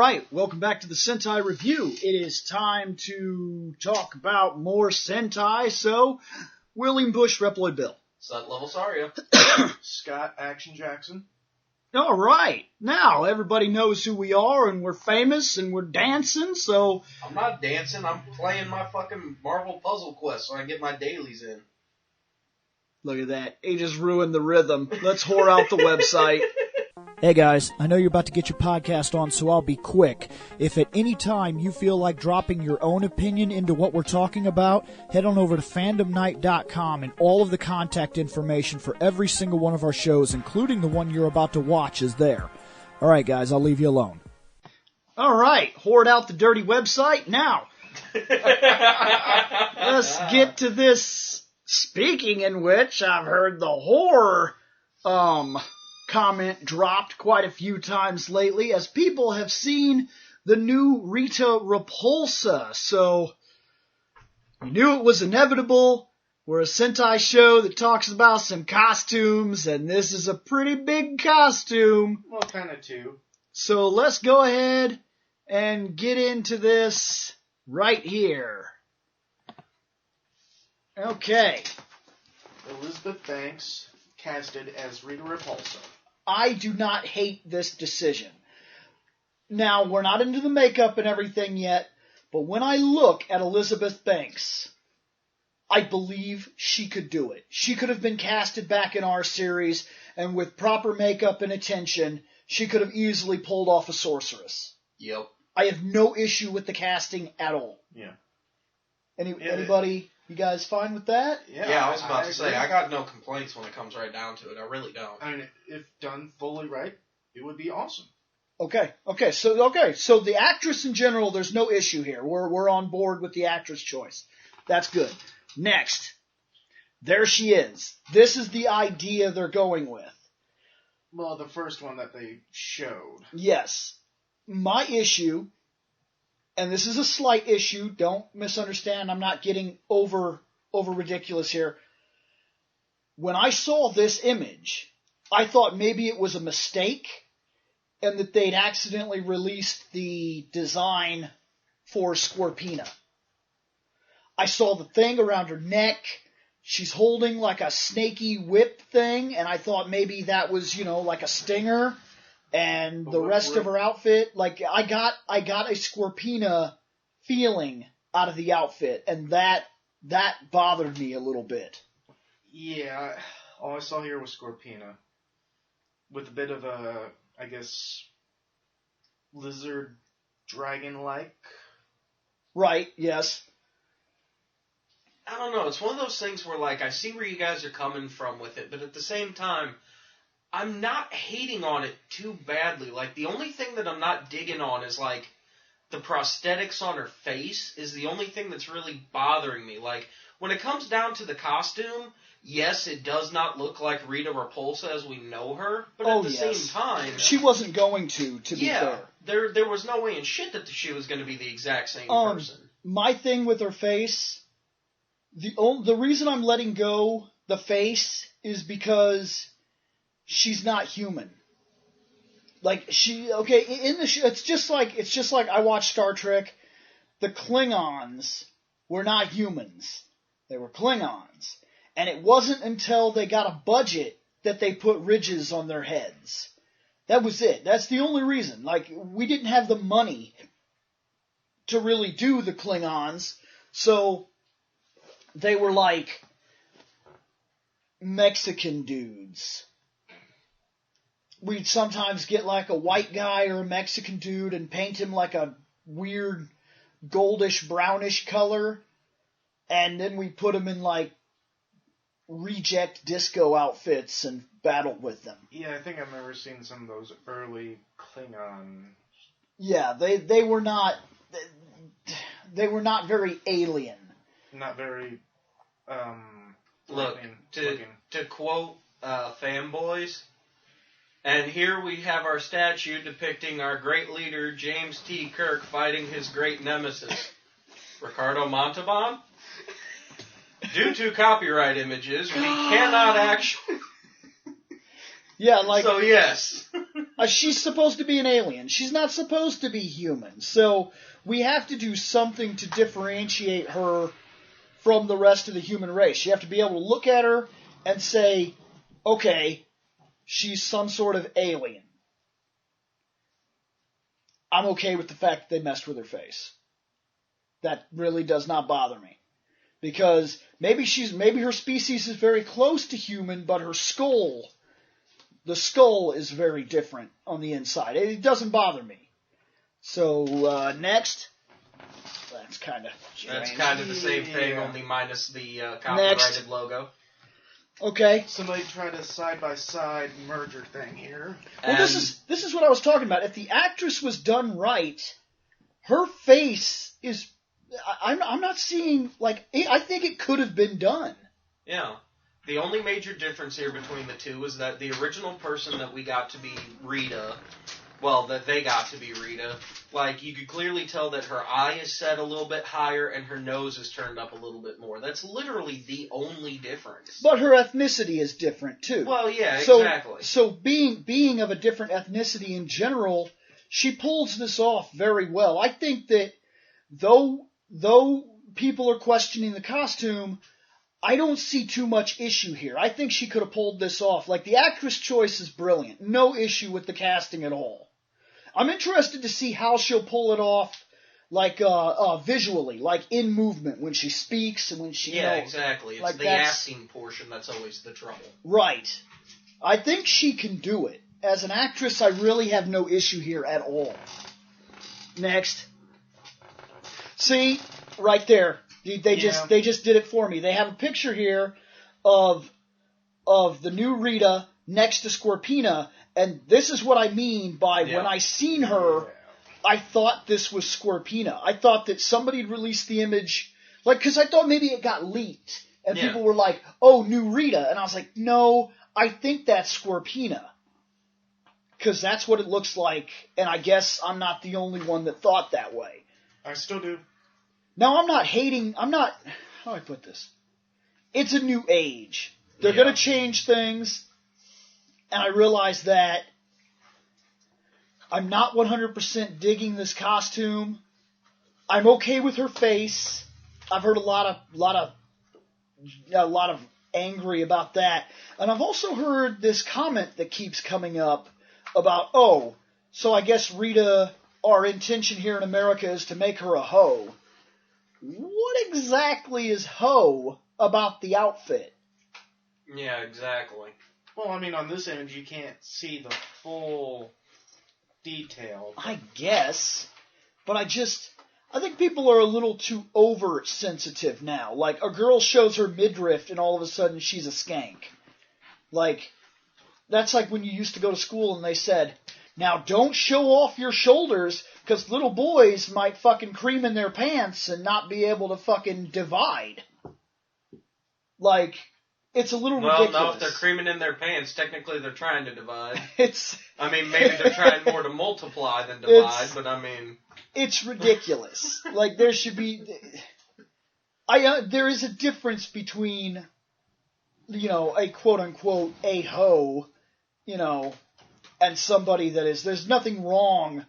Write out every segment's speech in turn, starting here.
right, welcome back to the Sentai Review. It is time to talk about more Sentai, so William Bush, Reploid Bill. Stunt Level Saria. Scott Action Jackson. All right, now everybody knows who we are, and we're famous, and we're dancing, so... I'm not dancing, I'm playing my fucking Marvel Puzzle Quest so I can get my dailies in. Look at that, he just ruined the rhythm. Let's whore out the website. Hey guys, I know you're about to get your podcast on, so I'll be quick. If at any time you feel like dropping your own opinion into what we're talking about, head on over to fandomnight.com, and all of the contact information for every single one of our shows, including the one you're about to watch, is there. Alright guys, I'll leave you alone. Alright, whored out the dirty website. Now, let's get to this. Speaking in which, I've heard the horror, comment dropped quite a few times lately as people have seen the new Rita Repulsa. So, you knew it was inevitable. We're a Sentai show that talks about some costumes, and this is a pretty big costume. Well, kind of two. So let's go ahead and get into this right here. Okay. Elizabeth Banks casted as Rita Repulsa. I do not hate this decision. Now, we're not into the makeup and everything yet, but when I look at Elizabeth Banks, I believe she could do it. She could have been casted back in our series, and with proper makeup and attention, she could have easily pulled off a sorceress. Yep. I have no issue with the casting at all. Yeah. Anybody, you guys fine with that? Yeah, I was about to say, I got no complaints when it comes right down to it. I really don't. I mean, if done fully right, it would be awesome. Okay. So the actress in general, there's no issue here. We're on board with the actress choice. That's good. Next. There she is. This is the idea they're going with. Well, the first one that they showed. Yes. My issue, and this is a slight issue, don't misunderstand, I'm not getting over ridiculous here. When I saw this image, I thought maybe it was a mistake and that they'd accidentally released the design for Scorpina. I saw the thing around her neck. She's holding like a snaky whip thing, and I thought maybe that was, like a stinger. And the rest of her outfit, like, I got a Scorpina feeling out of the outfit, and that bothered me a little bit. Yeah, all I saw here was Scorpina. With a bit of a, I guess, lizard dragon-like. Right, yes. I don't know, it's one of those things where, like, I see where you guys are coming from with it, but at the same time, I'm not hating on it too badly. Like, the only thing that I'm not digging on is, like, the prosthetics on her face is the only thing that's really bothering me. Like, when it comes down to the costume, yes, it does not look like Rita Repulsa as we know her, but at the same time... She wasn't going to be fair. There was no way in shit that she was going to be the exact same person. My thing with her face, the reason I'm letting go the face is because... she's not human. Like, in the show, it's just like I watched Star Trek. The Klingons were not humans. They were Klingons. And it wasn't until they got a budget that they put ridges on their heads. That was it. That's the only reason. Like, we didn't have the money to really do the Klingons, so they were like Mexican dudes. We'd sometimes get like a white guy or a Mexican dude and paint him like a weird goldish brownish color, and then we put him in like reject disco outfits and battle with them. Yeah, I think I've never seen some of those early Klingon. Yeah, they were not very alien. Not very Look, to quote fanboys, and here we have our statue depicting our great leader, James T. Kirk, fighting his great nemesis, Ricardo Montalban. Due to copyright images, we cannot actually... Yeah, like... So, yes. She's supposed to be an alien. She's not supposed to be human. So we have to do something to differentiate her from the rest of the human race. You have to be able to look at her and say, okay, she's some sort of alien. I'm okay with the fact that they messed with her face. That really does not bother me. Because maybe her species is very close to human, but the skull is very different on the inside. It doesn't bother me. So, next. That's kind of the same thing, only minus the copyrighted logo. Okay. Somebody tried a side-by-side merger thing here. Well, this is what I was talking about. If the actress was done right, her face is... I'm not seeing... I think it could have been done. Yeah. The only major difference here between the two is that the original person that we got to be Rita... Well, that they got to be Rita. You could clearly tell that her eye is set a little bit higher and her nose is turned up a little bit more. That's literally the only difference. But her ethnicity is different, too. Well, yeah, exactly. So being of a different ethnicity in general, she pulls this off very well. I think that though people are questioning the costume, I don't see too much issue here. I think she could have pulled this off. The actress choice is brilliant. No issue with the casting at all. I'm interested to see how she'll pull it off, visually, in movement, when she speaks and when she... Yeah, exactly. It's the acting portion that's always the trouble. Right. I think she can do it. As an actress, I really have no issue here at all. Next. See? Right there. They just did it for me. They have a picture here of the new Rita next to Scorpina, and this is what I mean by when I seen her, I thought this was Scorpina. I thought that somebody had released the image, because I thought maybe it got leaked, and people were like, oh, new Rita, and I was like, no, I think that's Scorpina. Because that's what it looks like, and I guess I'm not the only one that thought that way. I still do. Now, how do I put this? It's a new age. They're going to change things, and I realize that I'm not 100% digging this costume. I'm okay with her face. I've heard a lot of angry about that. And I've also heard this comment that keeps coming up about, so I guess Rita, our intention here in America is to make her a hoe. What exactly is hoe about the outfit? Yeah, exactly. Well, on this image you can't see the full detail. I guess. But I think people are a little too oversensitive now. A girl shows her midriff and all of a sudden she's a skank. That's like when you used to go to school and they said, now don't show off your shoulders because little boys might fucking cream in their pants and not be able to fucking divide. It's a little ridiculous. Well, no, if they're creaming in their pants, technically they're trying to divide. Maybe they're trying more to multiply than divide, It's ridiculous. There should be... there is a difference between, a quote-unquote a-hoe, and somebody that is... There's nothing wrong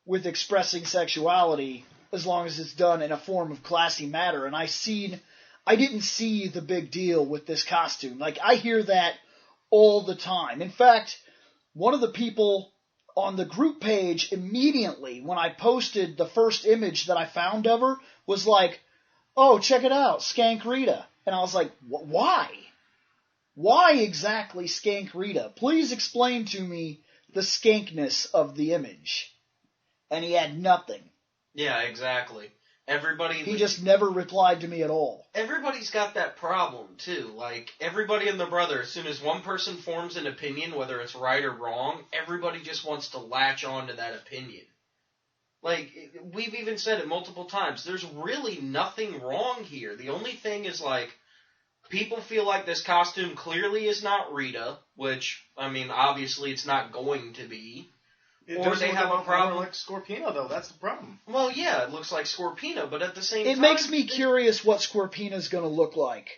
with expressing sexuality as long as it's done in a form of classy matter, and I didn't see the big deal with this costume. I hear that all the time. In fact, one of the people on the group page immediately, when I posted the first image that I found of her, was like, oh, check it out, Skank Rita. And I was like, why? Why exactly Skank Rita? Please explain to me the skankness of the image. And he had nothing. Yeah, exactly. He just never replied to me at all. Everybody's got that problem, too. Everybody and their brother, as soon as one person forms an opinion, whether it's right or wrong, everybody just wants to latch on to that opinion. We've even said it multiple times, there's really nothing wrong here. The only thing is, people feel like this costume clearly is not Rita, which, obviously it's not going to be. Or they have a problem like Scorpina, though. That's the problem. Well, yeah, it looks like Scorpina, but at the same time... It makes me curious what Scorpina's going to look like.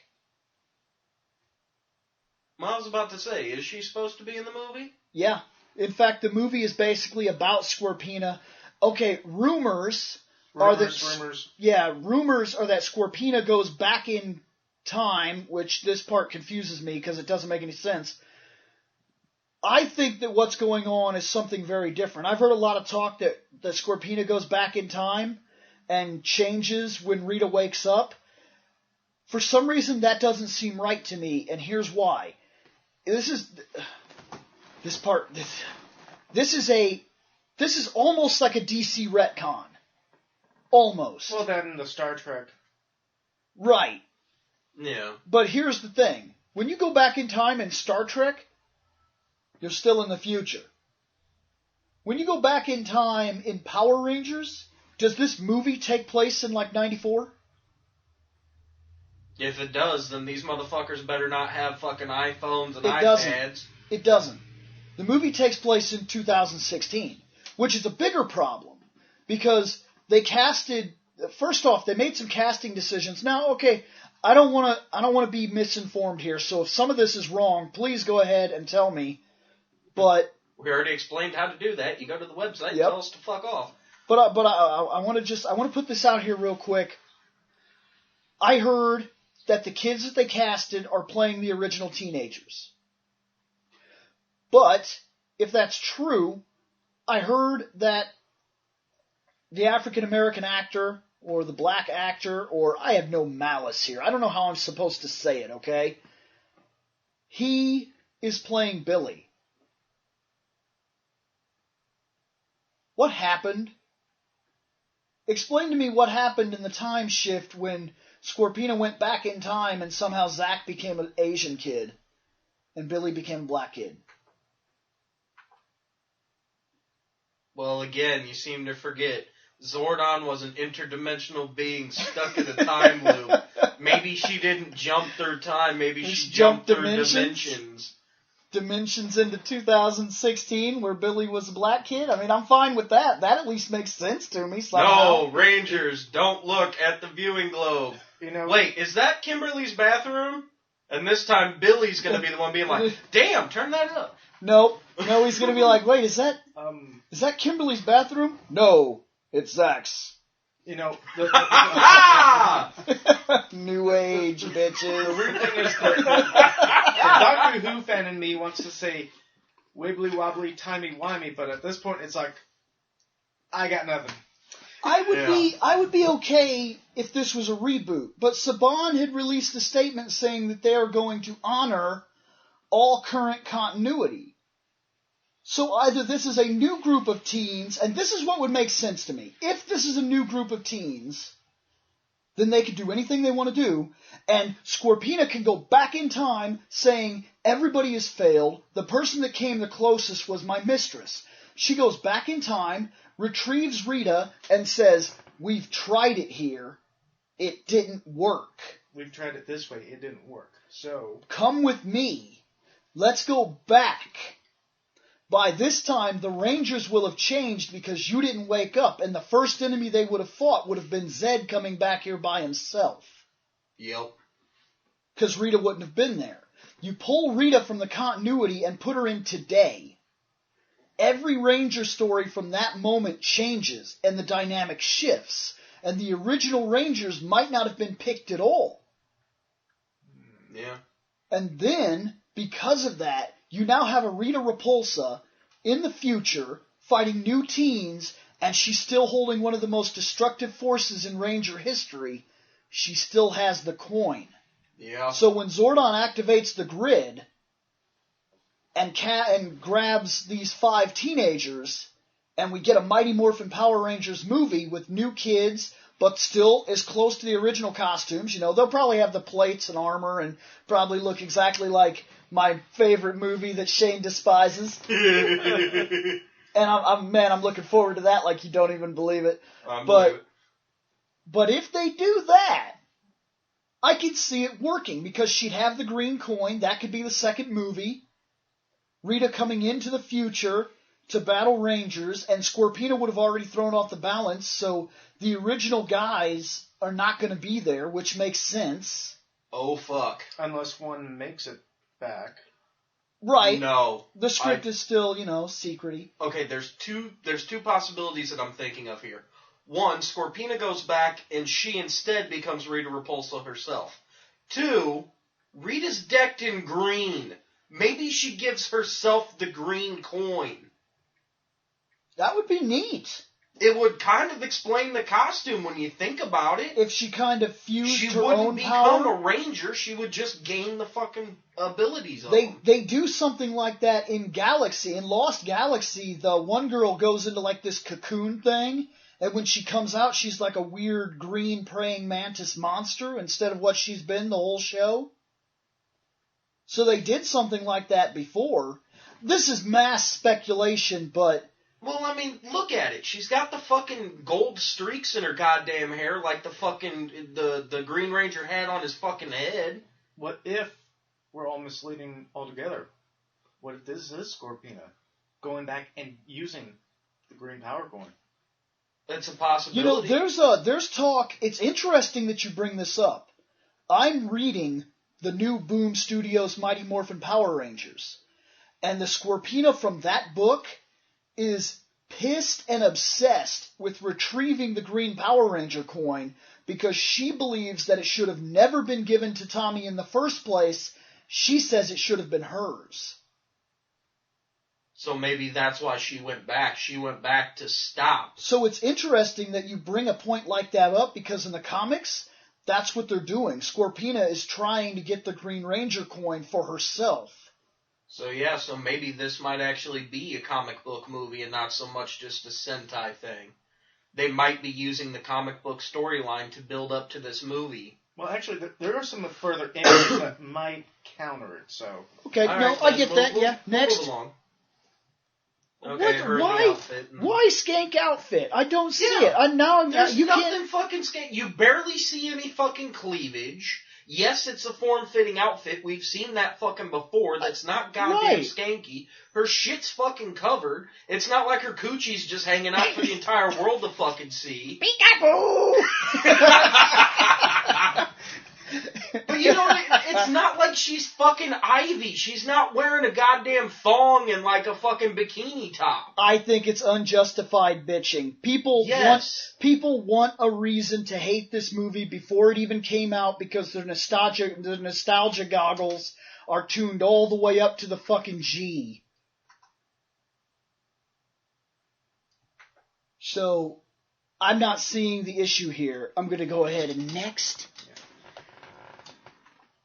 I was about to say, is she supposed to be in the movie? Yeah. In fact, the movie is basically about Scorpina. Okay, rumors are that Scorpina goes back in time, which this part confuses me because it doesn't make any sense. I think that what's going on is something very different. I've heard a lot of talk that Scorpina goes back in time and changes when Rita wakes up. For some reason, that doesn't seem right to me, and here's why. This is almost like a DC retcon. Almost. Well, that in the Star Trek. Right. Yeah. But here's the thing. When you go back in time in Star Trek, you're still in the future. When you go back in time in Power Rangers, does this movie take place in like 94? If it does, then these motherfuckers better not have fucking iPhones and iPads. It doesn't. The movie takes place in 2016, which is a bigger problem because they casted. First off, they made some casting decisions. Now, okay, I don't want to be misinformed here. So if some of this is wrong, please go ahead and tell me. But we already explained how to do that. You go to the website and yep. tell us to fuck off. But I want to put this out here real quick. I heard that the kids that they casted are playing the original teenagers. But if that's true, I heard that the African American actor or the black actor, or I have no malice here. I don't know how I'm supposed to say it, okay? He is playing Billy. What happened? Explain to me what happened in the time shift when Scorpina went back in time and somehow Zack became an Asian kid and Billy became a black kid. Well, again, you seem to forget. Zordon was an interdimensional being stuck in a time loop. Maybe she didn't jump through time. Maybe she jumped through dimensions. Dimensions into 2016 where Billy was a black kid? I mean, I'm fine with that. That at least makes sense to me somehow. No, Rangers, don't look at the viewing globe. Wait, is that Kimberly's bathroom? And this time Billy's going to be the one being like, damn, turn that up. Nope. No, he's going to be like, wait, is that Kimberly's bathroom? No, it's Zach's. You know, New age, bitches. The weird thing is that the Doctor Who fan in me wants to say wibbly wobbly, timey wimey, but at this point it's like, I got nothing. I would be okay if this was a reboot, but Saban had released a statement saying that they are going to honor all current continuity. So either this is a new group of teens, and this is what would make sense to me. If this is a new group of teens, then they can do anything they want to do, and Scorpina can go back in time saying, everybody has failed, the person that came the closest was my mistress. She goes back in time, retrieves Rita, and says, we've tried it here, it didn't work. We've tried it this way, it didn't work. So come with me. Let's go back. By this time, the Rangers will have changed because you didn't wake up, and the first enemy they would have fought would have been Zed coming back here by himself. Yep. Because Rita wouldn't have been there. You pull Rita from the continuity and put her in today. Every Ranger story from that moment changes, and the dynamic shifts, and the original Rangers might not have been picked at all. Yeah. And then, because of that, you now have a Rita Repulsa in the future fighting new teens, and she's still holding one of the most destructive forces in Ranger history. She still has the coin. Yeah. So when Zordon activates the grid and grabs these 5 teenagers, and we get a Mighty Morphin Power Rangers movie with new kids, but still as close to the original costumes, they'll probably have the plates and armor and probably look exactly like my favorite movie that Shane despises. And I'm looking forward to that like you don't even believe it. But if they do that, I could see it working because she'd have the green coin. That could be the second movie. Rita coming into the future to battle Rangers, and Scorpina would have already thrown off the balance, so the original guys are not going to be there, which makes sense. Oh, fuck. Unless one makes it back. Right. No. The script is still, secret-y. Okay, there's two possibilities that I'm thinking of here. One, Scorpina goes back and she instead becomes Rita Repulsa herself. Two, Rita's decked in green. Maybe she gives herself the green coin. That would be neat. It would kind of explain the costume when you think about it. If she kind of fused her own power. She wouldn't become a ranger, she would just gain the fucking abilities of them. They do something like that in Galaxy. In Lost Galaxy, the one girl goes into like this cocoon thing, and when she comes out, she's like a weird green praying mantis monster instead of what she's been the whole show. So they did something like that before. This is mass speculation, but... Well, I mean, look at it. She's got the fucking gold streaks in her goddamn hair like the fucking, the Green Ranger had on his fucking head. What if we're all misleading altogether? What if this is Scorpina going back and using the green power coin? That's a possibility. There's talk. It's interesting that you bring this up. I'm reading the new Boom Studios Mighty Morphin Power Rangers, and the Scorpina from that book is pissed and obsessed with retrieving the Green Power Ranger coin because she believes that it should have never been given to Tommy in the first place. She says it should have been hers. So maybe that's why she went back. She went back to stop. So it's interesting that you bring a point like that up because in the comics, that's what they're doing. Scorpina is trying to get the Green Ranger coin for herself. So yeah, so maybe this might actually be a comic book movie and not so much just a Sentai thing. They might be using the comic book storyline to build up to this movie. Well, actually, there are some further images that might counter it, so... Okay, all no, right, I get that, yeah. Next. Move along. Okay, her new outfit. Why skank outfit? I don't see it. There's you nothing can't... fucking skank. You barely see any fucking cleavage. Yes, it's a form-fitting outfit. We've seen that fucking before. That's not goddamn skanky. Her shit's fucking covered. It's not like her coochie's just hanging out for the entire world to fucking see. Peekaboo! But it's not like she's fucking Ivy. She's not wearing a goddamn thong and like a fucking bikini top. I think it's unjustified bitching. People want a reason to hate this movie before it even came out because their nostalgia goggles are tuned all the way up to the fucking G. So, I'm not seeing the issue here. I'm going to go ahead and next.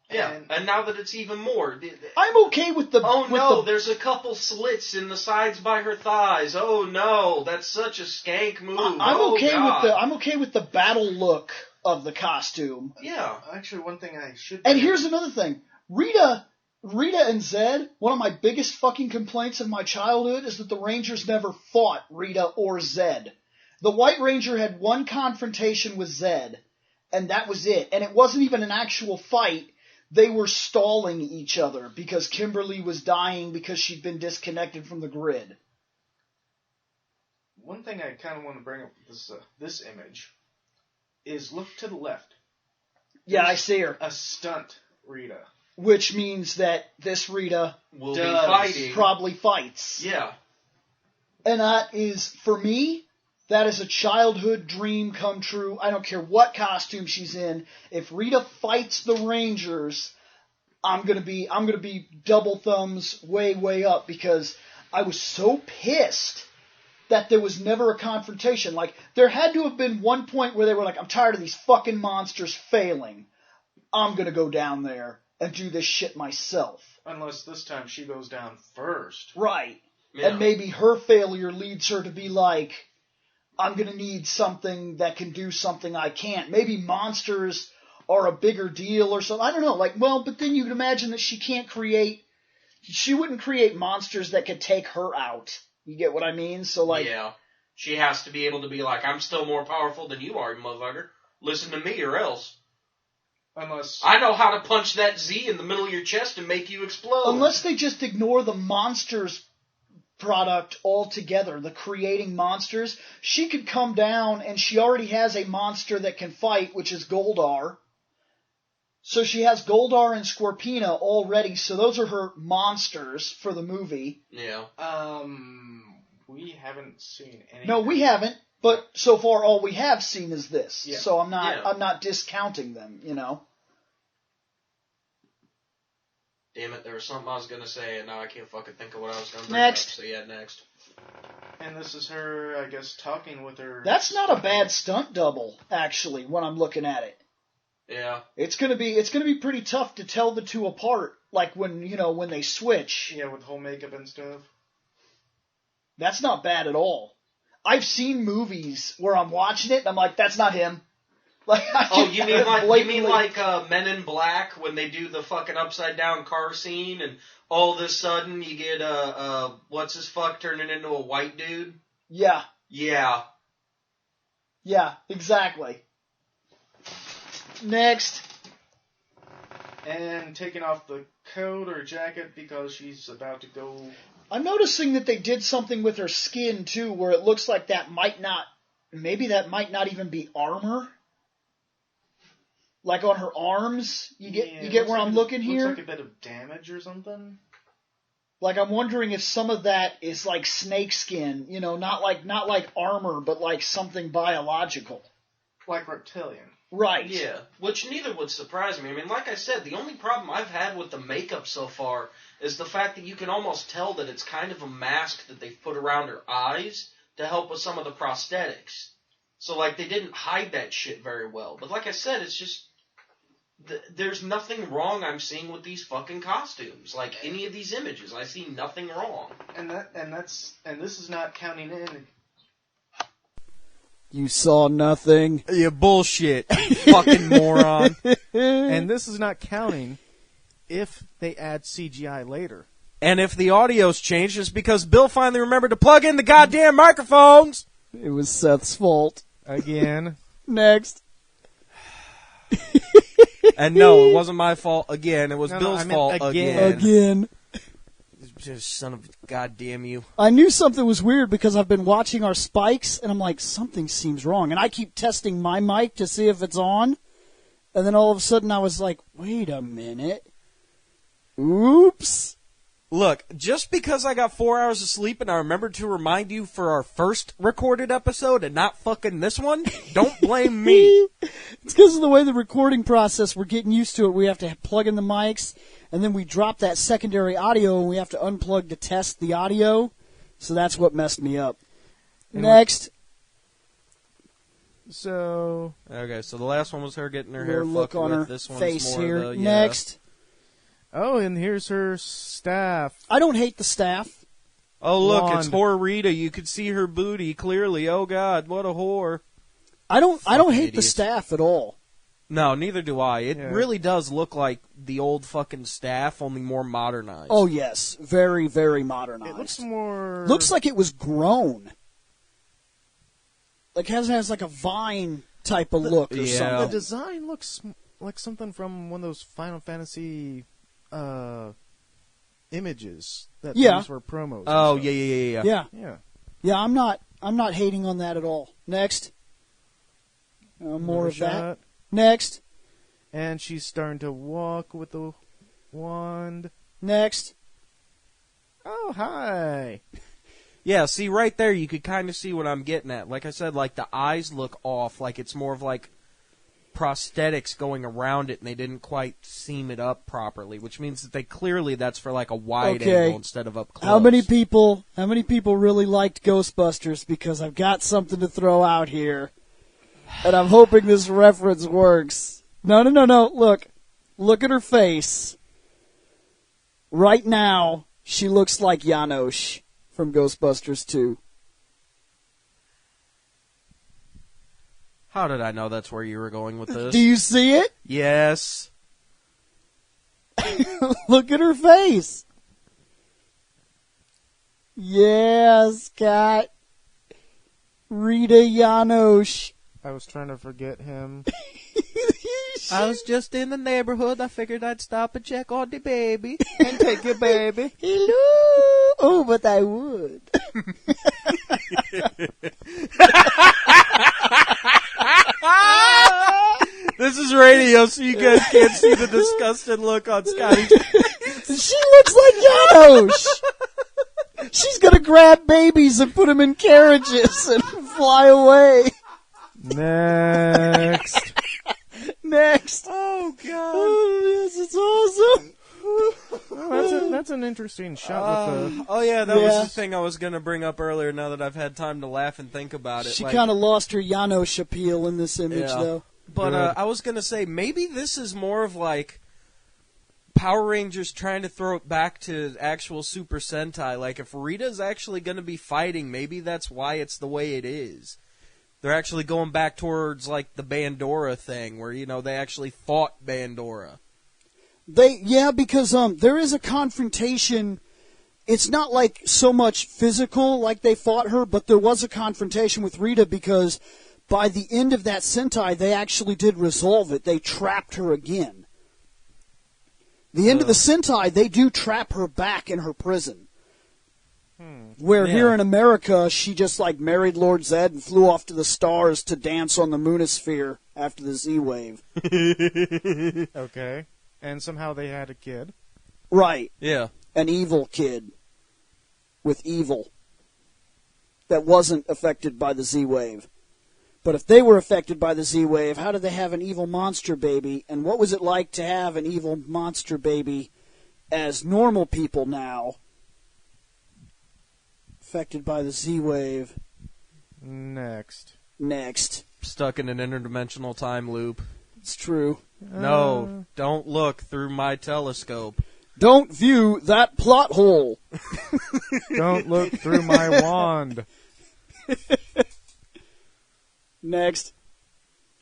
Yeah, and now that it's even more... I'm okay with the... Oh no, there's a couple slits in the sides by her thighs. Oh no, that's such a skank move. I'm okay with the battle look of the costume. Yeah. Actually, one thing I should... And here's another thing. Rita and Zed, one of my biggest fucking complaints of my childhood is that the Rangers never fought Rita or Zed. The White Ranger had one confrontation with Zed, and that was it. And it wasn't even an actual fight. They were stalling each other because Kimberly was dying because she'd been disconnected from the grid. One thing I kind of want to bring up with this image is look to the left. Yeah, I see her. A stunt Rita. Which means that this Rita will be fighting. Probably fights. Yeah. And that is, for me, that is a childhood dream come true. I don't care what costume she's in. If Rita fights the Rangers, I'm gonna be double thumbs way up because I was so pissed that there was never a confrontation. Like, there had to have been one point where they were like, I'm tired of these fucking monsters failing. I'm gonna go down there and do this shit myself. Unless this time she goes down first. Right. Yeah. And maybe her failure leads her to be like, I'm going to need something that can do something I can't. Maybe monsters are a bigger deal or something. I don't know. But then you can imagine that she wouldn't create monsters that could take her out. You get what I mean? So yeah. She has to be able to be like, I'm still more powerful than you are, you motherfucker. Listen to me or else. Unless... I know how to punch that Z in the middle of your chest and make you explode. Unless they just ignore the monsters product altogether, the creating monsters. She could come down and she already has a monster that can fight, which is Goldar. So she has Goldar and Scorpina already, so those are her monsters for the movie. Yeah. We haven't seen any. No, we haven't, but so far all we have seen is this. Yeah. So I'm not discounting them, you know. Damn it, there was something I was going to say, and now I can't fucking think of what I was going to bring Next. up. So yeah, next. And this is her, I guess, talking with her. That's not a bad stunt double, actually, when I'm looking at it. Yeah. It's gonna be pretty tough to tell the two apart, like when they switch. Yeah, with whole makeup and stuff. That's not bad at all. I've seen movies where I'm watching it and I'm like, that's not him. Like, you mean like Men in Black when they do the fucking upside down car scene and all of a sudden you get what's his fuck turning into a white dude? Yeah. Yeah. Yeah, exactly. Next. And taking off the coat or jacket because she's about to go. I'm noticing that they did something with her skin too, where it looks like that might not even be armor. Like on her arms, you get where I'm looking here. Looks like a bit of damage or something. Like I'm wondering if some of that is like snake skin, not like armor, but like something biological. Like reptilian. Right. Yeah, which neither would surprise me. I mean, like I said, the only problem I've had with the makeup so far is the fact that you can almost tell that it's kind of a mask that they've put around her eyes to help with some of the prosthetics. So, like, they didn't hide that shit very well. But like I said, it's just... there's nothing wrong I'm seeing with these fucking costumes. Like, any of these images, I see nothing wrong. And this is not counting in... You saw nothing. You bullshit, you fucking moron. And this is not counting if they add CGI later. And if the audio's changed, it's because Bill finally remembered to plug in the goddamn microphones. It was Seth's fault. Again. Next. And no, it wasn't my fault again. It was Bill's fault Again. Just son of goddamn you. I knew something was weird because I've been watching our spikes, and I'm like, something seems wrong. And I keep testing my mic to see if it's on. And then all of a sudden I was like, wait a minute. Oops. Look, just because I got 4 hours of sleep and I remembered to remind you for our first recorded episode and not fucking this one, don't blame me. It's because of the way the recording process, we're getting used to it. We have to plug in the mics, and then we drop that secondary audio, and we have to unplug to test the audio. So that's what messed me up. Next. So... Okay, so the last one was her getting her hair look fucked on with. her This one's face more here. the, yeah. Next. Oh, and here's her staff. I don't hate the staff. Oh, look, Blonde. it's whore Rita. You could see her booty clearly. Oh, God, what a whore. I don't hate idiot. the staff at all. No, neither do I. It Yeah. really does look like the old fucking staff, only more modernized. Oh, yes. Very, very modernized. It looks more... Looks like it was grown. Like has like a vine type of look or yeah. The something. design looks like something from one of those Final Fantasy images that Yeah. these were promos. and Oh, stuff. yeah. Yeah. Yeah. Yeah, I'm not hating on that at all. Next. More Another of that. shot. Next. And she's starting to walk with the wand. Next. Oh, hi. Yeah, see, right there, you could kind of see what I'm getting at. Like I said, like, the eyes look off, like it's more of, like, prosthetics going around it, and they didn't quite seam it up properly, which means that that's for, like, a wide Okay. angle instead of up close. How many people really liked Ghostbusters? Because I've got something to throw out here. And I'm hoping this reference works. No. Look at her face. Right now, she looks like Janosch from Ghostbusters 2. How did I know that's where you were going with this? Do you see it? Yes. Look at her face. Yeah, Scott. Rita Janosch. I was trying to forget him. I was just in the neighborhood. I figured I'd stop and check on the baby. And take your baby. Hello. Oh, but I would. This is radio, so you guys can't see the disgusted look on Scotty's face. She looks like Janosch. She's gonna grab babies and put them in carriages and fly away. Next. Next. Oh, God. Oh, yes, it's awesome. Well, that's an interesting shot with the... Oh, yeah, that was the thing I was going to bring up earlier now that I've had time to laugh and think about it. She kind of lost her Janosch appeal in this image, though. But I was going to say, maybe this is more of like Power Rangers trying to throw it back to actual Super Sentai. Like, if Rita's actually going to be fighting, maybe that's why it's the way it is. They're actually going back towards, like, the Bandora thing, where, you know, they actually fought Bandora. Because there is a confrontation. It's not like so much physical like they fought her, but there was a confrontation with Rita because by the end of that Sentai, they actually did resolve it. They trapped her again. The end of the Sentai, they do trap her back in her prison. Where here in America, she just like married Lord Zed and flew off to the stars to dance on the Moonosphere after the Z-Wave. Okay. And somehow they had a kid. Right. Yeah. An evil kid with evil that wasn't affected by the Z-Wave. But if they were affected by the Z-Wave, how did they have an evil monster baby? And what was it like to have an evil monster baby as normal people now, affected by the Z-Wave? Next. Stuck in an interdimensional time loop. It's true. No, don't look through my telescope. Don't view that plot hole. Don't look through my wand. Next.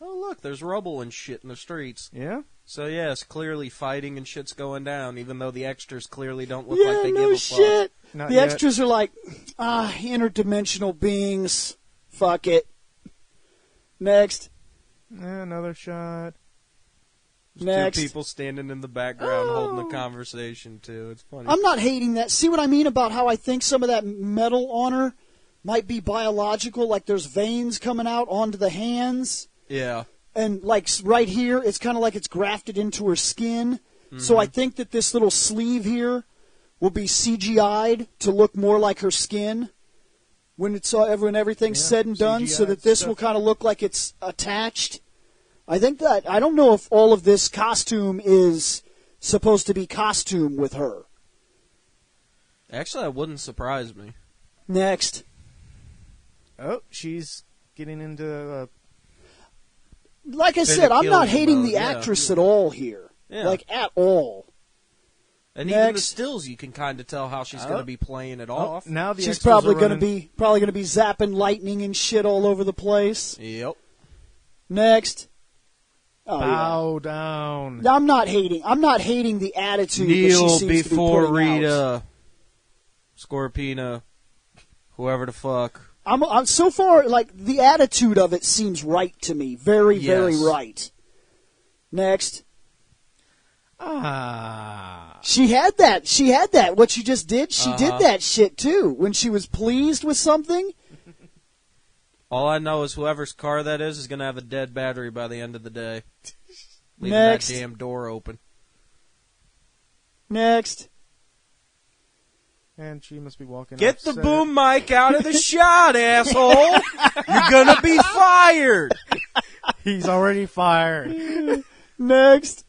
Oh, look, there's rubble and shit in the streets. Yeah? So, yes, clearly fighting and shit's going down, even though the extras clearly don't look like they no give a shit. fuck. Not The yet. extras are like, interdimensional beings. Fuck it. Next. Another shot. Next. Two people standing in the background holding a conversation, too. It's funny. I'm not hating that. See what I mean about how I think some of that metal on her might be biological, like there's veins coming out onto the hands. Yeah. And like right here, it's kind of like it's grafted into her skin. So I think that this little sleeve here will be CGI'd to look more like her skin when everything's said and done, so that this will kind of look like it's attached. I think that, I don't know if all of this costume is supposed to be costume with her. Actually, that wouldn't surprise me. Next. Oh, she's getting into... Like I said, I'm not hating mode, the actress at all here. Yeah. Like, at all. And even the Next. stills, you can kind of tell how she's going to be playing it off. Now the She's extras probably are going to running- be zapping lightning and shit all over the place. Yep. Next. Oh, Bow down. yeah. I'm not hating the attitude that she Kneel seems before to be putting Rita. out. Scorpina. Whoever the fuck. I'm so far, like, the attitude of it seems right to me. Very, very Yes. right. Next. Ah. She had that. What you just did, she Uh-huh. did that shit too. When she was pleased with something. All I know is whoever's car that is going to have a dead battery by the end of the day. Leaving Next. that damn door open. Next. And she must be walking Get off the set. boom mic out of the shot, asshole! You're going to be fired! He's already fired. Next.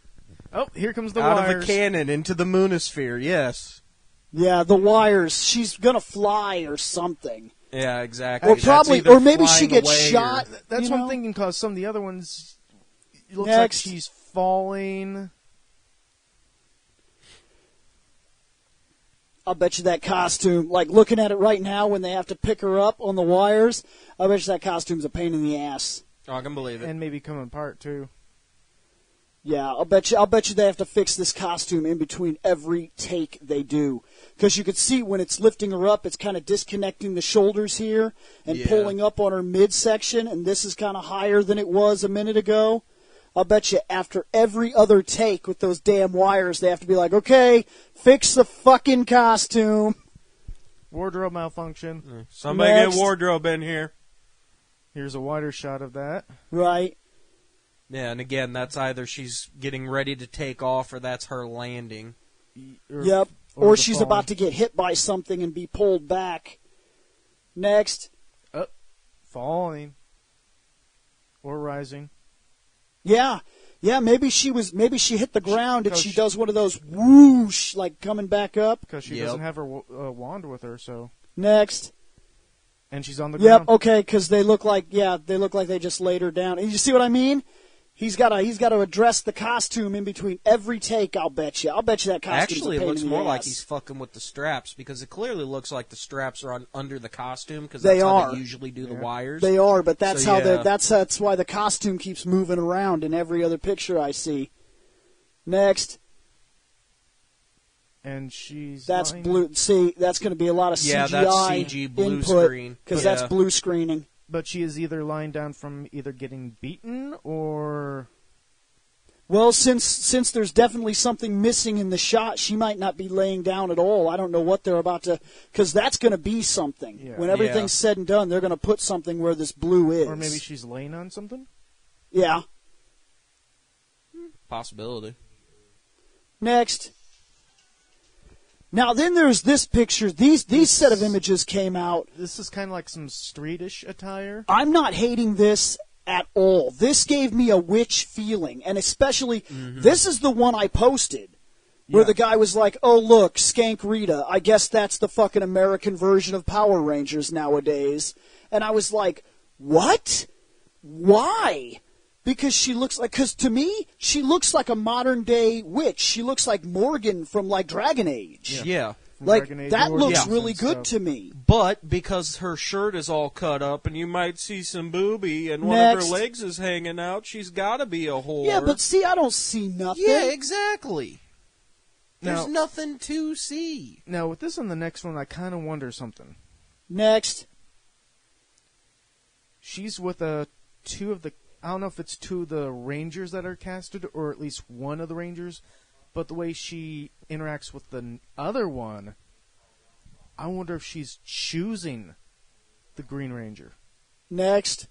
Oh, here comes the Out wires. of a cannon into the Moonosphere, yes. Yeah, the wires. She's gonna fly or something. Yeah, exactly. Or That's probably, either or maybe she flying gets away shot. or- That's you what know? I'm thinking, because some of the other ones, it looks Next. like she's falling. I'll bet you that costume, like looking at it right now when they have to pick her up on the wires, I bet you that costume's a pain in the ass. Oh, I can believe it. And maybe coming apart, too. Yeah, I'll bet you they have to fix this costume in between every take they do. Because you could see when it's lifting her up, it's kind of disconnecting the shoulders here and Yeah. pulling up on her midsection, and this is kind of higher than it was a minute ago. I'll bet you after every other take with those damn wires, they have to be like, okay, fix the fucking costume. Wardrobe malfunction. Somebody Next. get wardrobe in here. Here's a wider shot of that. Right. Yeah, and again, that's either she's getting ready to take off or that's her landing. Yep. Or she's falling. about to get hit by something and be pulled back. Next. Falling. Or rising. Yeah. Yeah, maybe she hit the ground and she does one of those whoosh, like coming back up. Because she doesn't have her wand with her, so. Next. And she's on the Yep, ground. okay, because they look like they just laid her down. And you see what I mean? He's got to address the costume in between every take. I'll bet you that costume's Actually, a it pain looks in the more ass. like he's fucking with the straps because it clearly looks like the straps are under the costume because They that's how are. they usually do the wires. They are, but that's So, how yeah. that's why the costume keeps moving around in every other picture I see. Next. And she's That's lying. blue. See, that's going to be a lot of CGI Yeah, that's CG blue input screen. because Yeah. that's blue screening. But she is either lying down from either getting beaten or... Well, since there's definitely something missing in the shot, she might not be laying down at all. I don't know what they're about to, because that's going to be something. Yeah. When everything's said and done, they're going to put something where this blue is. Or maybe she's laying on something? Yeah. Possibility. Next. Now then, there's this picture. These set of images came out. This is kind of like some streetish attire. I'm not hating this at all. This gave me a witch feeling, and especially this is the one I posted where Yeah. the guy was like, "Oh look, Skank Rita. I guess that's the fucking American version of Power Rangers nowadays." And I was like, "What? Why?" Because to me, she looks like a modern day witch. She looks like Morgan from like Dragon Age. Yeah. From Like Dragon Age that looks Origins really and good stuff. to me. But because her shirt is all cut up and you might see some boobie and one of Next. her legs is hanging out, she's got to be a whore. Yeah, but see, I don't see nothing. Yeah, exactly. There's Now- nothing to see. Now, with this on the next one, I kind of wonder something. Next. She's with two of the... I don't know if it's two of the Rangers that are casted, or at least one of the Rangers, but the way she interacts with the other one, I wonder if she's choosing the Green Ranger. Next.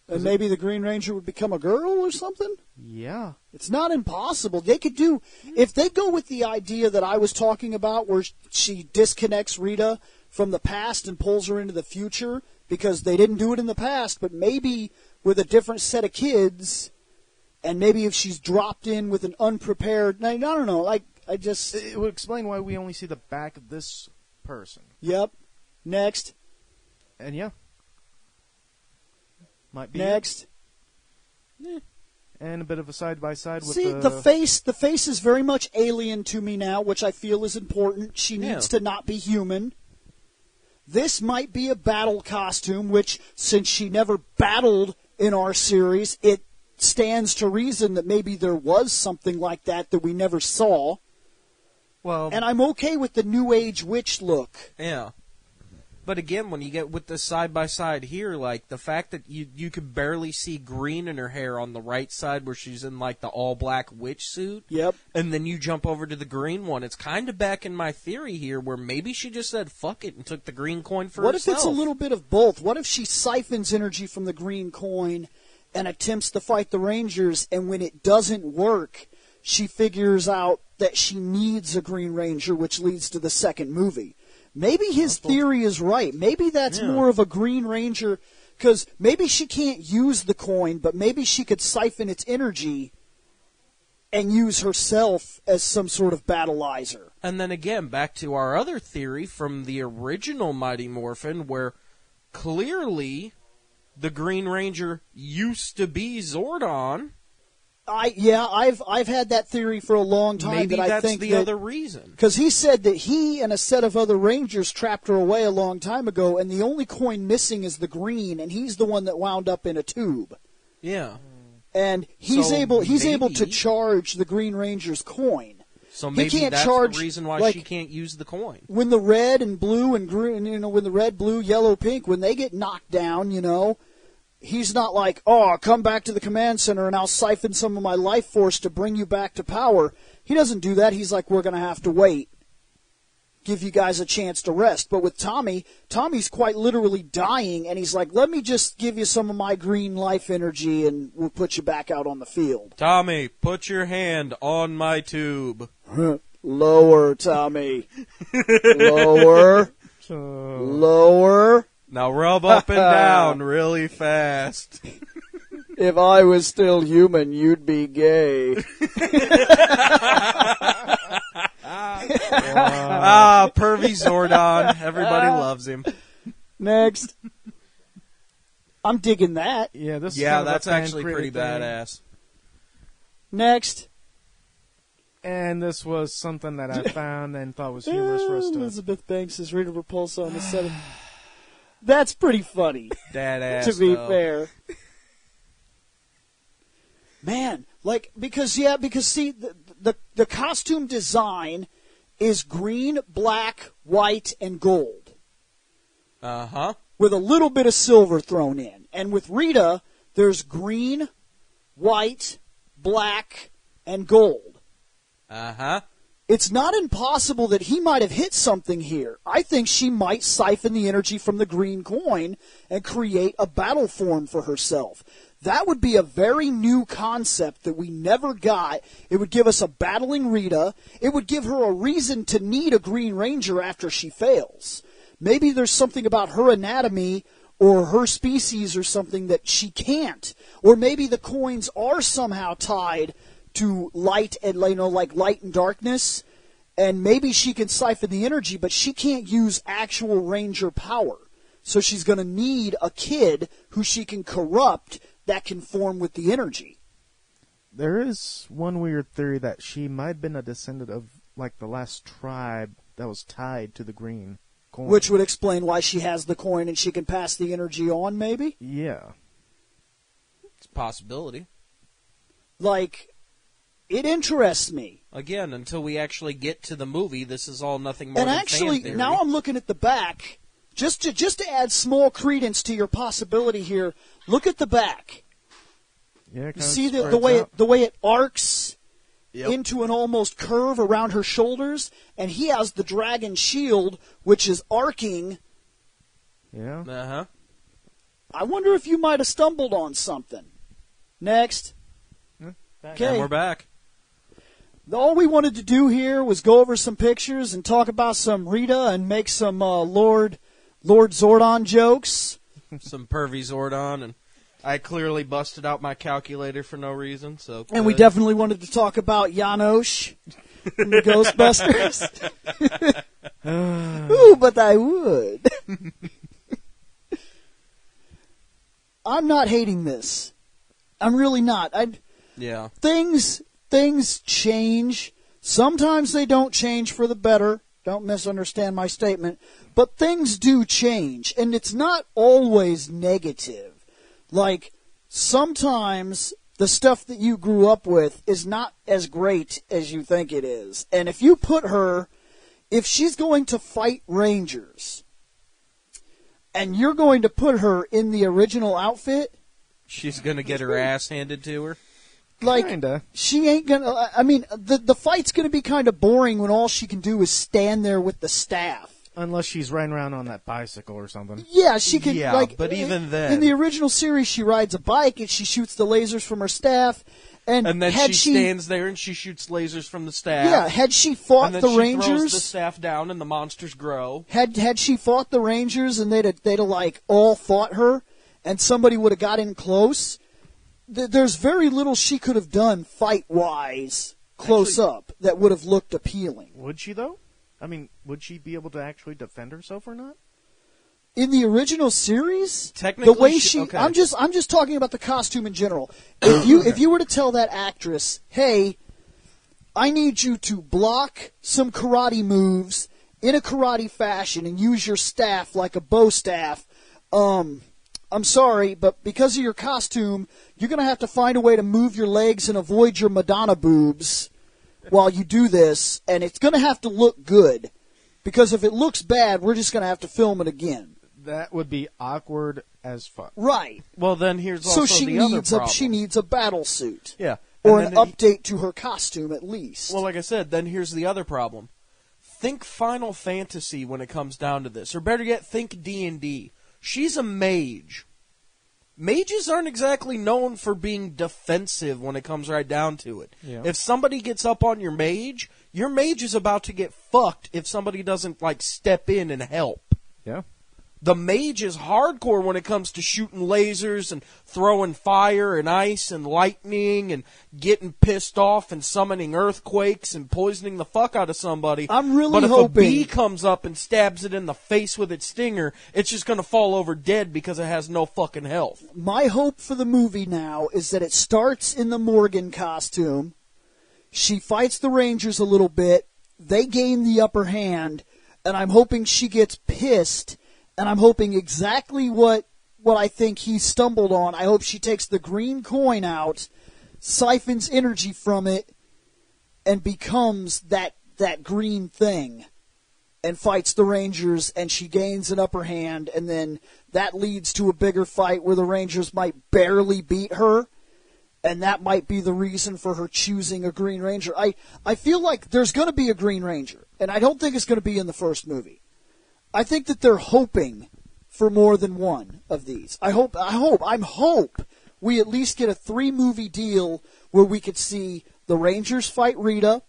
And maybe the Green Ranger would become a girl or something? Yeah. It's not impossible. They could do, if they go with the idea that I was talking about where she disconnects Rita from the past and pulls her into the future, because they didn't do it in the past, but maybe with a different set of kids, and maybe if she's dropped in with an unprepared, I don't know, It would explain why we only see the back of this person. Yep. Next. And yeah. Might be. Next. And a bit of a side-by-side with See, the face is very much alien to me now, which I feel is important. She needs to not be human. This might be a battle costume, which, since she never battled in our series, it stands to reason that maybe there was something like that we never saw. Well, And I'm okay with the New Age witch look. yeah. But again, when you get with the side-by-side here, like, the fact that you could barely see green in her hair on the right side where she's in, like, the all-black witch suit. Yep. And then you jump over to the green one. It's kind of back in my theory here where maybe she just said, fuck it, and took the green coin for What herself. if it's a little bit of both? What if she siphons energy from the green coin and attempts to fight the Rangers, and when it doesn't work, she figures out that she needs a Green Ranger, which leads to the second movie? Maybe his theory is right. Maybe that's more of a Green Ranger, because maybe she can't use the coin, but maybe she could siphon its energy and use herself as some sort of battleizer. And then again, back to our other theory from the original Mighty Morphin, where clearly the Green Ranger used to be Zordon. I've had that theory for a long time. Maybe that I that's think the that, other reason. Because he said that he and a set of other Rangers trapped her away a long time ago, and the only coin missing is the green, and he's the one that wound up in a tube. Yeah. And he's So able to maybe- charge the Green Ranger's coin. So He maybe can't that's charge, the reason why like- she can't use the coin. When the red and blue and green, when the red, blue, yellow, pink, when they get knocked down, he's not like, oh, come back to the command center and I'll siphon some of my life force to bring you back to power. He doesn't do that. He's like, we're going to have to wait. give you guys a chance to rest. But with Tommy's quite literally dying, and he's like, let me just give you some of my green life energy, and we'll put you back out on the field. Tommy, put your hand on my tube. Lower, Tommy. Lower. Lower. Now rub up and down really fast. If I was still human, you'd be gay. Pervy Zordon. Everybody loves him. Next. I'm digging that. Yeah, this. Yeah, is that's kind of actually a pretty fan-created thing. badass. Next. And this was something that I found and thought was humorous for us to. Elizabeth Banks is Rita Repulsa on the set of... That's pretty funny, Dadass, to be though. fair. Man, like, because see, the costume design is green, black, white, and gold. Uh-huh. With a little bit of silver thrown in. And with Rita, there's green, white, black, and gold. Uh-huh. It's not impossible that he might have hit something here. I think she might siphon the energy from the green coin and create a battle form for herself. That would be a very new concept that we never got. It would give us a battling Rita. It would give her a reason to need a Green Ranger after she fails. Maybe there's something about her anatomy or her species or something that she can't. Or maybe the coins are somehow tied to light and, like light and darkness, and maybe she can siphon the energy, but she can't use actual Ranger power. So she's going to need a kid who she can corrupt that can form with the energy. There is one weird theory that she might have been a descendant of, like, the last tribe that was tied to the green coin. Which would explain why she has the coin and she can pass the energy on, maybe? Yeah. It's a possibility. Like, it interests me. Again, until we actually get to the movie, this is all nothing more And than actually, fan theory. now I'm looking at the back. Just to add small credence to your possibility here, look at the back. Yeah, You see the way it arcs into an almost curve around her shoulders, and he has the dragon shield, which is arcing. Yeah. Uh-huh. I wonder if you might have stumbled on something. Next. Okay. And we're back. All we wanted to do here was go over some pictures and talk about some Rita and make some Lord Zordon jokes. Some pervy Zordon, and I clearly busted out my calculator for no reason. So And we definitely wanted to talk about Janosch from the Ghostbusters. Ooh, but I would. I'm not hating this. I'm really not. Yeah. Things change. Sometimes they don't change for the better. Don't misunderstand my statement. But things do change, and it's not always negative. Like, sometimes the stuff that you grew up with is not as great as you think it is. And if you put her, if she's going to fight Rangers, and you're going to put her in the original outfit, She's going to get her ass handed to her. like, Kinda. she ain't gonna, I mean, the fight's gonna be kind of boring when all she can do is stand there with the staff. Unless she's riding around on that bicycle or something. Yeah, she can, Yeah, like, but even then- in the original series, she rides a bike and she shoots the lasers from her staff. And then had she stands there and she shoots lasers from the staff. Yeah, had she fought and then the she Rangers, throws the staff down and the monsters grow. had she fought the Rangers and they'd have like all fought her, and somebody would have got in close, there's very little she could have done fight-wise close up that would have looked appealing. Would she, though? I mean, would she be able to actually defend herself or not? In the original series, Technically, the way okay. I'm just talking about the costume in general. If you were to tell that actress, hey, I need you to block some karate moves in a karate fashion and use your staff like a bow staff, I'm sorry, but because of your costume, you're going to have to find a way to move your legs and avoid your Madonna boobs while you do this, and it's going to have to look good. Because if it looks bad, we're just going to have to film it again. That would be awkward as fuck. Right. Well, then here's also So the other problem. she needs a battle suit. Yeah. Or And an then update to her costume, at least. Well, like I said, then here's the other problem. think Final Fantasy when it comes down to this, or better yet, think D&D. She's a mage. Mages aren't exactly known for being defensive when it comes right down to it. Yeah. If somebody gets up on your mage is about to get fucked if somebody doesn't, like, step in and help. Yeah. The mage is hardcore when it comes to shooting lasers and throwing fire and ice and lightning and getting pissed off and summoning earthquakes and poisoning the fuck out of somebody. I'm really but if hoping... a bee comes up and stabs it in the face with its stinger, it's just going to fall over dead because it has no fucking health. My hope for the movie now is that it starts in the Morgan costume. She fights the Rangers a little bit. They gain the upper hand. And I'm hoping she gets pissed. And I'm hoping exactly what I think he stumbled on. I hope she takes the green coin out, siphons energy from it, and becomes that green thing and fights the Rangers, and she gains an upper hand, and then that leads to a bigger fight where the Rangers might barely beat her, and that might be the reason for her choosing a Green Ranger. I feel like there's going to be a Green Ranger, and I don't think it's going to be in the first movie. I think that they're hoping for more than one of these. I hope we at least get a 3-movie deal where we could see the Rangers fight Rita.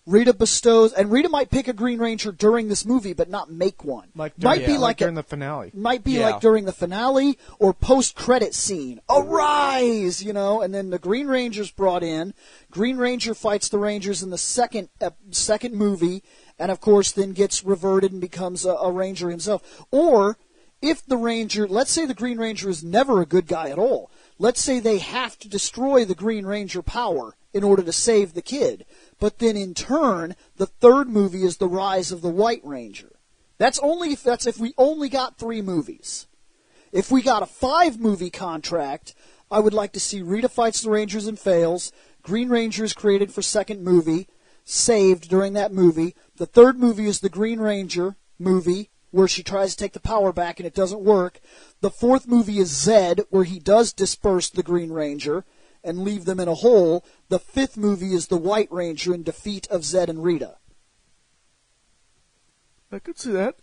Rita bestows, and Rita might pick a Green Ranger during this movie, but not make one. Like During the finale. Might be like during the finale or post-credit scene. Arise, and then the Green Ranger's brought in. Green Ranger fights the Rangers in the second movie, and of course then gets reverted and becomes a Ranger himself. Or if the Ranger, let's say the Green Ranger is never a good guy at all. Let's say they have to destroy the Green Ranger power in order to save the kid. But then in turn, the third movie is the rise of the White Ranger. That's if we only got 3 movies. If we got a 5-movie contract, I would like to see Rita fights the Rangers and fails. Green Ranger is created for second movie, saved during that movie. The third movie is the Green Ranger movie, where she tries to take the power back and it doesn't work. The fourth movie is Zed, where he does disperse the Green Ranger and leave them in a hole. The 5th movie is the White Ranger in defeat of Zed and Rita. I could see that.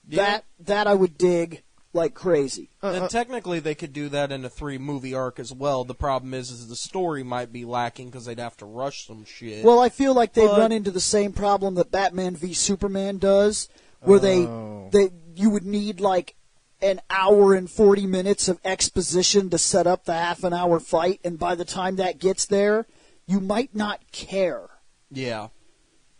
Yeah. That I would dig like crazy. And technically, they could do that in a 3-movie arc as well. The problem is the story might be lacking because they'd have to rush some shit. Well, I feel like they run into the same problem that Batman v Superman does, where you would need like an hour and 40 minutes of exposition to set up the half-an-hour fight, and by the time that gets there, you might not care. Yeah.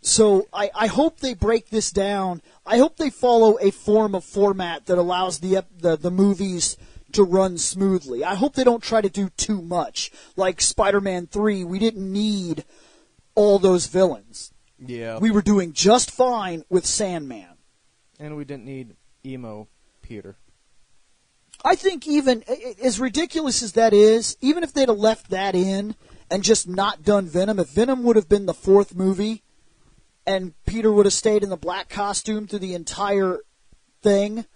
So I hope they break this down. I hope they follow a format that allows the movies to run smoothly. I hope they don't try to do too much. Like Spider-Man 3, we didn't need all those villains. Yeah. We were doing just fine with Sandman. And we didn't need emo Peter. I think even, as ridiculous as that is, even if they'd have left that in and just not done Venom, if Venom would have been the 4th movie and Peter would have stayed in the black costume through the entire thing,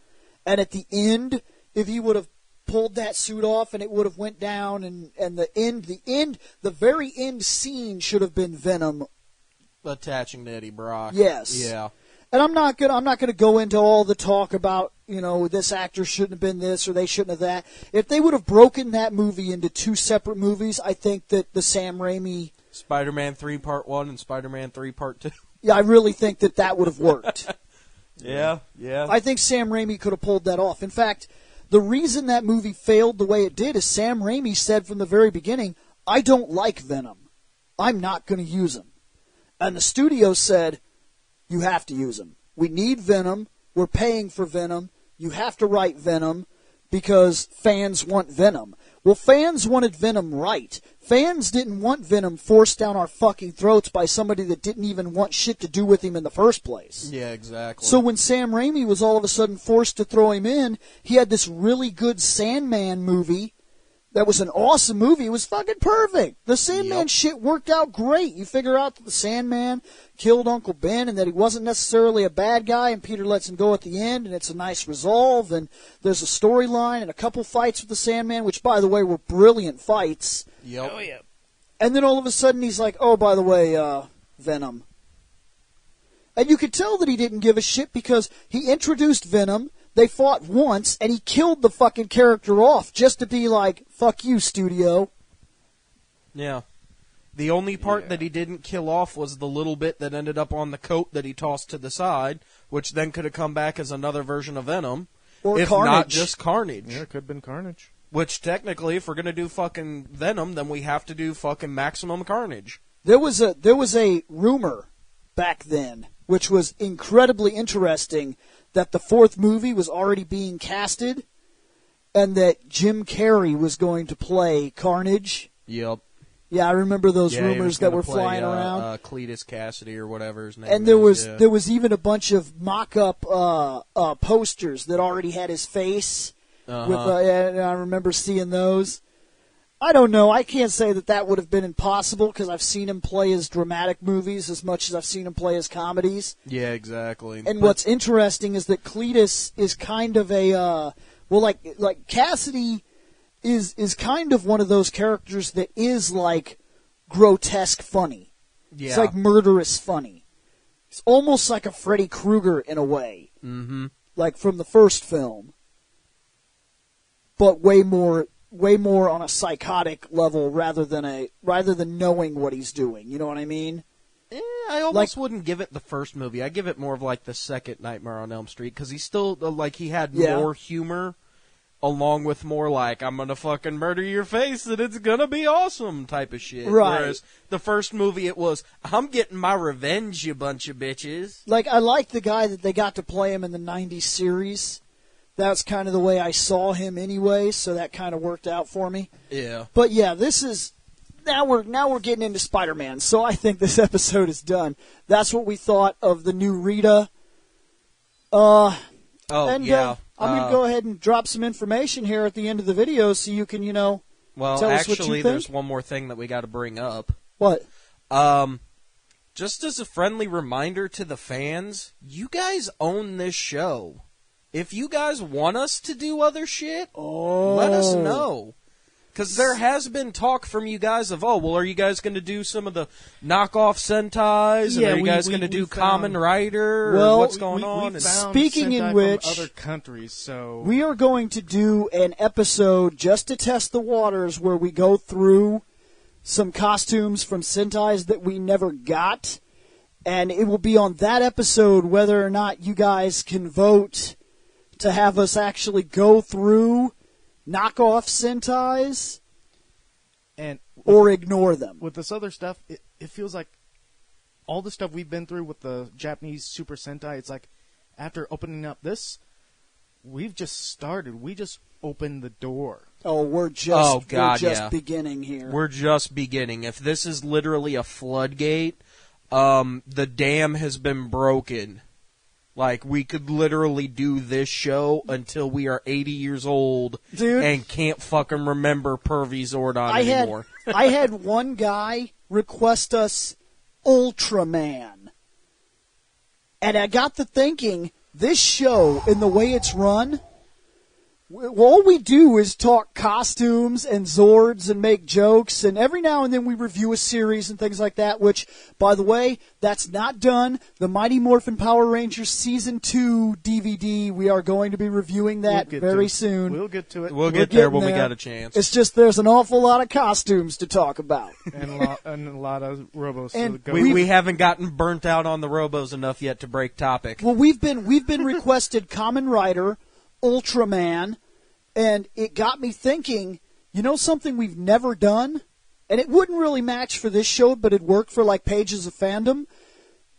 and at the end, if he would have pulled that suit off and it would have went down, and the very end scene should have been Venom attaching to Eddie Brock. Yes. Yeah. And I'm not gonna go into all the talk about, this actor shouldn't have been this or they shouldn't have that. If they would have broken that movie into 2 separate movies, I think that the Sam Raimi Spider-Man 3 Part 1 and Spider-Man 3 Part 2. Yeah, I really think that would have worked. Yeah. I think Sam Raimi could have pulled that off. In fact, the reason that movie failed the way it did is Sam Raimi said from the very beginning, I don't like Venom. I'm not going to use him. And the studio said, you have to use him. We need Venom. We're paying for Venom. You have to write Venom because fans want Venom. Well, fans wanted Venom right. Fans didn't want Venom forced down our fucking throats by somebody that didn't even want shit to do with him in the first place. Yeah, exactly. So when Sam Raimi was all of a sudden forced to throw him in, he had this really good Sandman movie that was an awesome movie. It was fucking perfect. The Sandman shit worked out great. You figure out that the Sandman killed Uncle Ben and that he wasn't necessarily a bad guy, and Peter lets him go at the end, and it's a nice resolve, and there's a storyline and a couple fights with the Sandman, which, by the way, were brilliant fights. Yep. Oh, yeah. And then all of a sudden he's like, oh, by the way, Venom. And you could tell that he didn't give a shit because he introduced Venom, they fought once, and he killed the fucking character off just to be like, fuck you, studio. Yeah. The only part that he didn't kill off was the little bit that ended up on the coat that he tossed to the side, which then could have come back as another version of Venom. Or if Carnage. not just Carnage. Yeah, it could have been Carnage. Which, technically, if we're going to do fucking Venom, then we have to do fucking Maximum Carnage. There was a rumor back then, which was incredibly interesting, that the fourth movie was already being casted, and that Jim Carrey was going to play Carnage. Yep. Yeah, I remember those he rumors was that gonna were play, flying around. Cletus Cassidy or whatever his name And is. there was even a bunch of mock-up posters that already had his face. And I remember seeing those. I don't know. I can't say that would have been impossible because I've seen him play his dramatic movies as much as I've seen him play his comedies. Yeah, exactly. And what's interesting is that Cletus is kind of a like Cassidy is kind of one of those characters that is like grotesque funny. Yeah. It's like murderous funny. It's almost like a Freddy Krueger in a way. Mm-hmm. Like from the first film. But way more on a psychotic level rather than knowing what he's doing. You know what I mean? I almost wouldn't give it the first movie. I give it more of like the second Nightmare on Elm Street because he's still like he had more humor, along with more like I'm gonna fucking murder your face and it's gonna be awesome type of shit. Right. Whereas the first movie it was I'm getting my revenge, you bunch of bitches. Like I like the guy that they got to play him in the '90s series. That's kind of the way I saw him anyway, so that kind of worked out for me. Yeah. But yeah, this is now we're getting into Spider-Man, so I think this episode is done. That's what we thought of the new Rita. I'm going to go ahead and drop some information here at the end of the video so you can, tell us what you actually, think. there's one more thing that we got to bring up. What? Just as a friendly reminder to the fans, you guys own this show. If you guys want us to do other shit, let us know. Because there has been talk from you guys of, are you guys going to do some of the knockoff Sentais? Yeah, and are you guys going to do Kamen Rider? Well, or what's going on? We And found Speaking Sentai in which, from other countries, so we are going to do an episode just to test the waters where we go through some costumes from Sentais that we never got. And it will be on that episode whether or not you guys can vote to have us actually go through knockoff Sentais or ignore them. with this other stuff, it feels like all the stuff we've been through with the Japanese Super Sentai, it's like after opening up this, we've just started. We just opened the door. Oh, we're just beginning here. We're just beginning. If this is literally a floodgate, the dam has been broken. Like, we could literally do this show until we are 80 years old and can't fucking remember Pervy Zordon anymore. I had one guy request us Ultraman. And I got to thinking, this show, in the way it's run, all we do is talk costumes and Zords and make jokes, and every now and then we review a series and things like that, which, by the way, that's not done. The Mighty Morphin Power Rangers Season 2 DVD, we are going to be reviewing that very soon. We'll get to it. We'll get there when we got a chance. It's just there's an awful lot of costumes to talk about. and a lot of Robos. And we haven't gotten burnt out on the Robos enough yet to break topic. Well, we've been requested Kamen Rider, Ultraman, and it got me thinking, something we've never done, and it wouldn't really match for this show, but it'd work for like Pages of Fandom,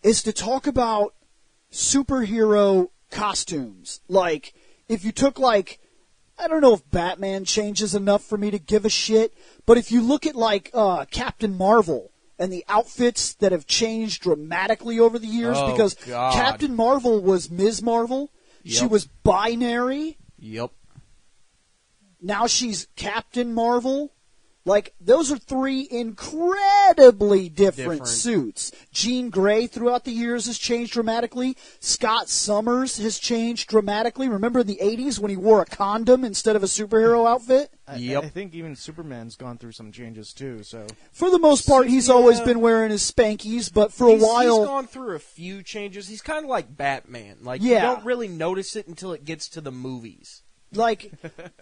is to talk about superhero costumes. Like, if you took I don't know if Batman changes enough for me to give a shit, but if you look at Captain Marvel and the outfits that have changed dramatically over the years, because Captain Marvel was Ms. Marvel, she was binary. Yep. Now she's Captain Marvel, Like, those are three incredibly different suits. Jean Grey throughout the years has changed dramatically. Scott Summers has changed dramatically. Remember in the 80s when he wore a condom instead of a superhero outfit? I think even Superman's gone through some changes too. So for the most part, he's always been wearing his Spankies, but for a while... He's gone through a few changes. He's kind of like Batman. Like, Yeah. you don't really notice it until it gets to the movies. Like,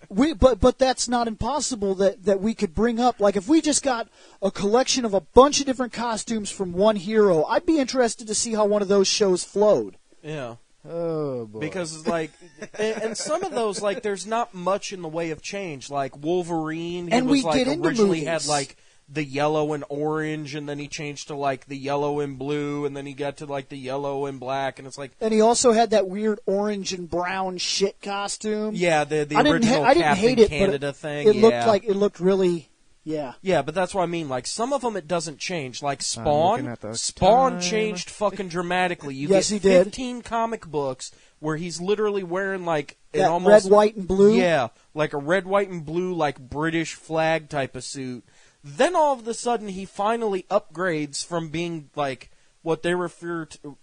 but that's not impossible that we could bring up. Like, if we just got a collection of a bunch of different costumes from one hero, I'd be interested to see how one of those shows flowed. Yeah. oh boy. Because, like, and some of those, like, there's not much in the way of change. Like, Wolverine, he And was, we like, get into originally movies. had, like, the yellow and orange, and then he changed to, like, the yellow and blue, and then he got to, like, the yellow and black, and it's like... And he also had that weird orange and brown shit costume. Yeah, the I original didn't Captain hate it, Canada but thing. it yeah. looked really, yeah. Yeah, but that's what I mean. Like, some of them it doesn't change. Like, looking at the Spawn time. changed fucking dramatically. You Yes, get he did. 15 comic books where he's literally wearing, like, an That almost... red, white, and blue. Yeah, like a red, white, and blue, like, British flag type of suit. Then all of a sudden he finally upgrades from being, like, what they refer to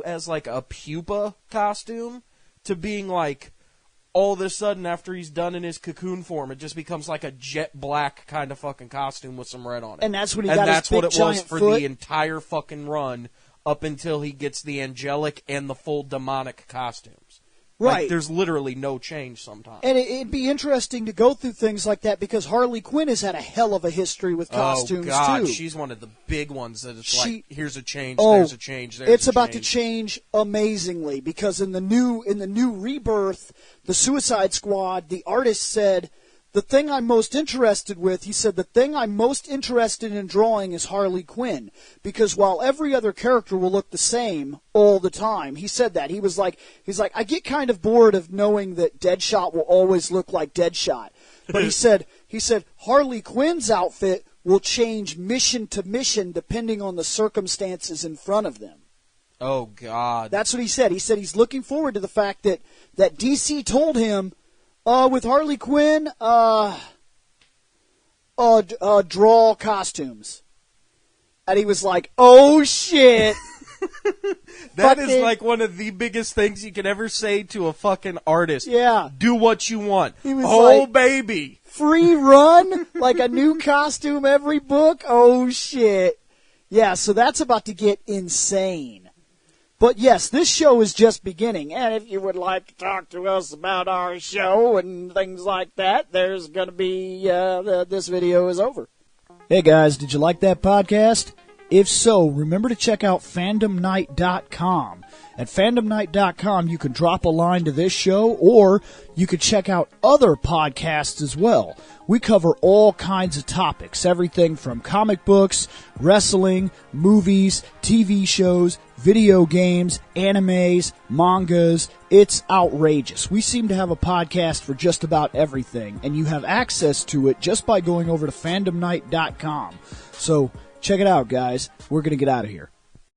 as, like, a pupa costume to being, like, all of a sudden, after he's done in his cocoon form, it just becomes like a jet black kind of fucking costume with some red on it. And that's when he and got that's his big what it was giant for foot. the entire fucking run up until he gets the angelic and the full demonic costumes. Right. Like, there's literally no change sometimes. And it'd be interesting to go through things like that because Harley Quinn has had a hell of a history with costumes, oh, God, too. she's one of the big ones that it's like, here's a change, Oh, there's a change, there's it's a about to change. change amazingly because in the new Rebirth, the Suicide Squad, the artist said, the thing I'm most interested with, he said, the thing I'm most interested in drawing is Harley Quinn. Because while every other character will look the same all the time, he said that. He's like, I get kind of bored of knowing that Deadshot will always look like Deadshot. But he said, Harley Quinn's outfit will change mission to mission depending on the circumstances in front of them. Oh, God. That's what he said. He said he's looking forward to the fact that DC told him, with Harley Quinn, draw costumes. And he was like, oh shit. That is like one of the biggest things you can ever say to a fucking artist. Yeah. Do what you want. He was oh, like, baby. Free run? Like a new costume every book? Oh shit. Yeah, so that's about to get insane. But yes, this show is just beginning, and if you would like to talk to us about our show and things like that, there's going to be, this video is over. Hey guys, did you like that podcast? If so, remember to check out fandomnight.com. At fandomnight.com, you can drop a line to this show, or you could check out other podcasts as well. We cover all kinds of topics, everything from comic books, wrestling, movies, TV shows, video games, animes, mangas. It's outrageous. We seem to have a podcast for just about everything, and you have access to it just by going over to fandomnight.com. So check it out, guys. We're going to get out of here.